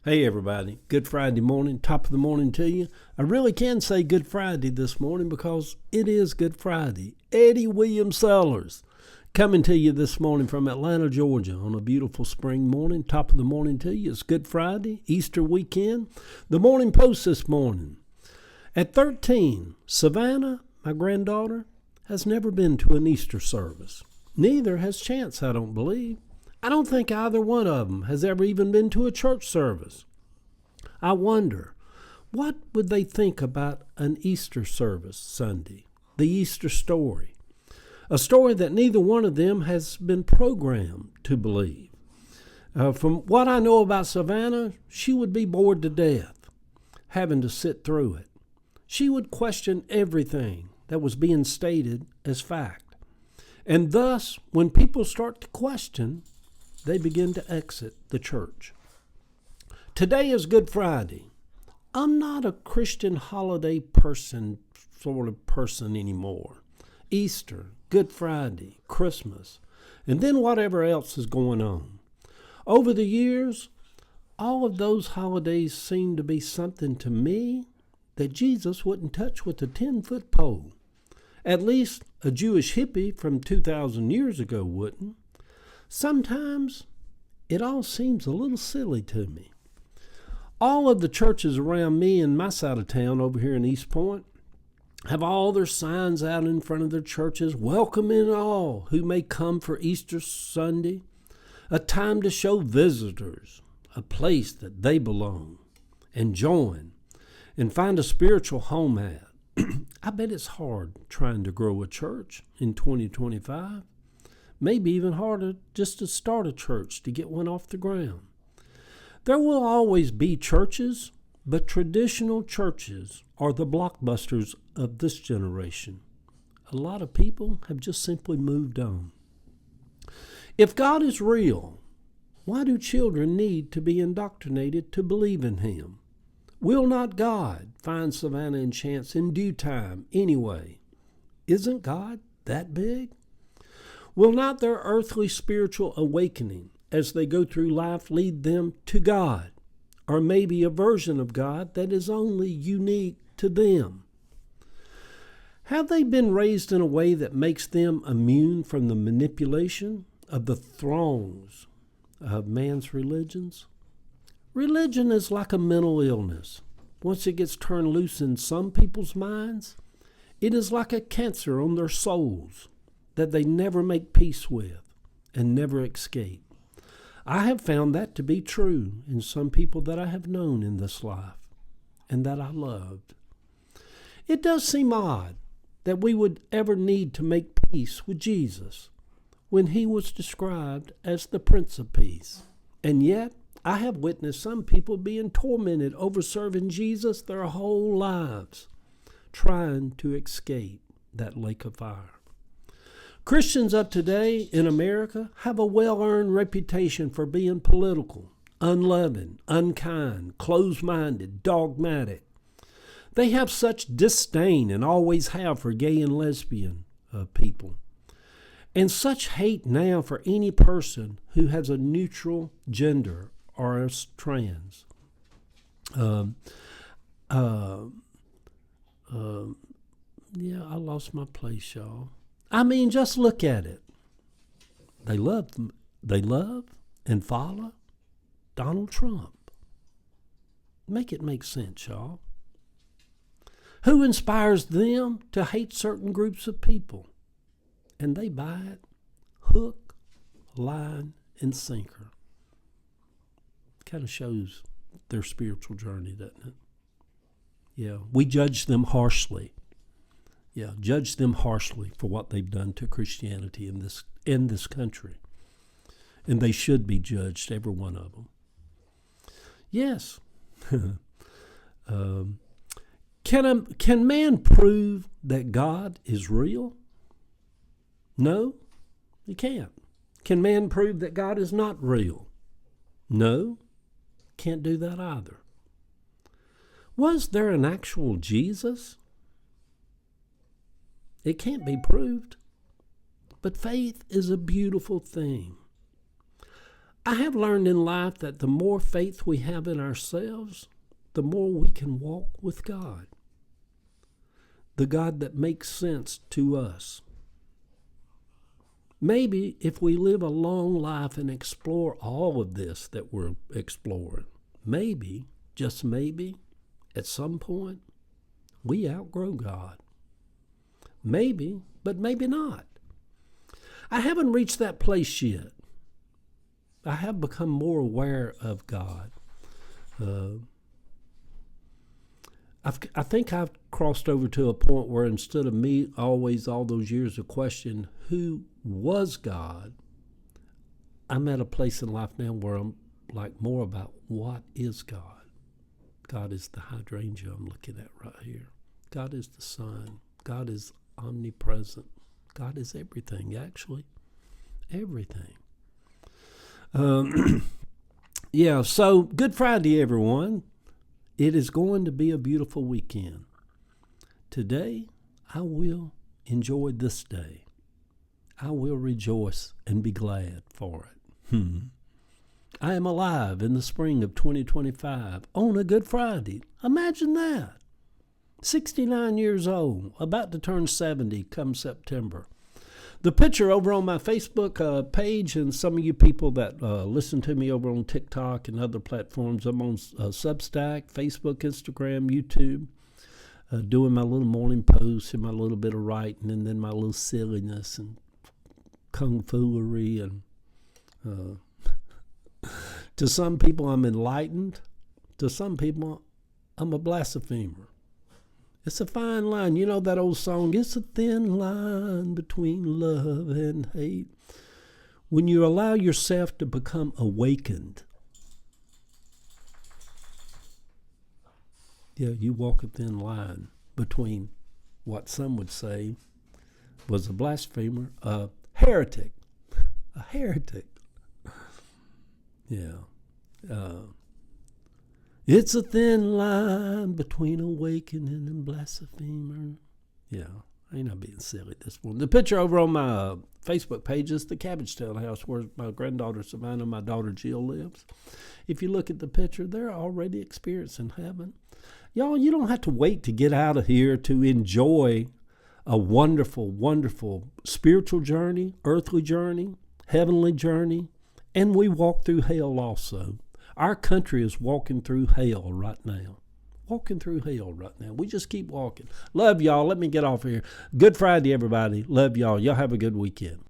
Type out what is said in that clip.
Hey everybody, Good Friday morning, top of the morning to you. I really can say Good Friday this morning because it is Good Friday. Eddie William Sellers coming to you this morning from Atlanta, Georgia on a beautiful spring morning, top of the morning to you. It's Good Friday, Easter weekend. The Morning Post this morning. At 13, Savannah, my granddaughter, has never been to an Easter service. Neither has Chance, I don't believe. I don't think either one of them has ever even been to a church service. I wonder, what would they think about an Easter service Sunday? The Easter story. A story that neither one of them has been programmed to believe. From what I know about Savannah, she would be bored to death, having to sit through it. She would question everything that was being stated as fact. And thus, when people start to question, they begin to exit the church. Today is Good Friday. I'm not a Christian holiday sort of person anymore. Easter, Good Friday, Christmas, and then whatever else is going on. Over the years, all of those holidays seem to be something to me that Jesus wouldn't touch with a 10-foot pole. At least a Jewish hippie from 2,000 years ago wouldn't. Sometimes it all seems a little silly to me. All of the churches around me in my side of town over here in East Point have all their signs out in front of their churches, welcoming all who may come for Easter Sunday, a time to show visitors a place that they belong and join and find a spiritual home at. I bet it's hard trying to grow a church in 2025. Maybe even harder just to start a church, to get one off the ground. There will always be churches, but traditional churches are the blockbusters of this generation. A lot of people have just simply moved on. If God is real, why do children need to be indoctrinated to believe in Him? Will not God find Savannah and Chance in due time anyway? Isn't God that big? Will not their earthly spiritual awakening as they go through life lead them to God, or maybe a version of God that is only unique to them? Have they been raised in a way that makes them immune from the manipulation of the throngs of man's religions? Religion is like a mental illness. Once it gets turned loose in some people's minds, it is like a cancer on their souls that they never make peace with and never escape. I have found that to be true in some people that I have known in this life and that I loved. It does seem odd that we would ever need to make peace with Jesus when He was described as the Prince of Peace. And yet, I have witnessed some people being tormented over serving Jesus their whole lives, trying to escape that lake of fire. Christians of today in America have a well-earned reputation for being political, unloving, unkind, closed-minded, dogmatic. They have such disdain and always have for gay and lesbian people, and such hate now for any person who has a neutral gender or is trans. Yeah, I lost my place, y'all. I mean, just look at it. They love and follow Donald Trump. Make it make sense, y'all. Who inspires them to hate certain groups of people? And they buy it hook, line, and sinker. Kind of shows their spiritual journey, doesn't it? Yeah, we judge them harshly. Yeah, judge them harshly for what they've done to Christianity in this country. And they should be judged, every one of them. Yes. Can man prove that God is real? No, he can't. Can man prove that God is not real? No, can't do that either. Was there an actual Jesus? It can't be proved. But faith is a beautiful thing. I have learned in life that the more faith we have in ourselves, the more we can walk with God, the God that makes sense to us. Maybe if we live a long life and explore all of this that we're exploring, maybe, just maybe, at some point, we outgrow God. Maybe, but maybe not. I haven't reached that place yet. I have become more aware of God. I think I've crossed over to a point where instead of me always all those years of question who was God, I'm at a place in life now where I'm like more about what is God. God is the hydrangea I'm looking at right here. God is the sun. God is omnipresent. God is everything, actually. Everything. Yeah, so Good Friday, everyone. It is going to be a beautiful weekend. Today, I will enjoy this day. I will rejoice and be glad for it. I am alive in the spring of 2025 on a Good Friday. Imagine that. 69 years old, about to turn 70 come September. The picture over on my Facebook page, and some of you people that listen to me over on TikTok and other platforms, I'm on Substack, Facebook, Instagram, YouTube, doing my little morning posts and my little bit of writing, and then my little silliness and kung foolery. And to some people, I'm enlightened. To some people, I'm a blasphemer. It's a fine line. You know that old song, it's a thin line between love and hate. When you allow yourself to become awakened, you walk a thin line between what some would say was a blasphemer, a heretic. A heretic. Yeah. It's a thin line between awakening and blasphemer. Yeah, I ain't not being silly this morning. The picture over on my Facebook page is the Cabbagetown house where my granddaughter Savannah and my daughter Jill lives. If you look at the picture, they're already experiencing heaven. Y'all, you don't have to wait to get out of here to enjoy a wonderful, wonderful spiritual journey, earthly journey, heavenly journey, and we walk through hell also. Our country is walking through hell right now. Walking through hell right now. We just keep walking. Love y'all. Let me get off here. Good Friday, everybody. Love y'all. Y'all have a good weekend.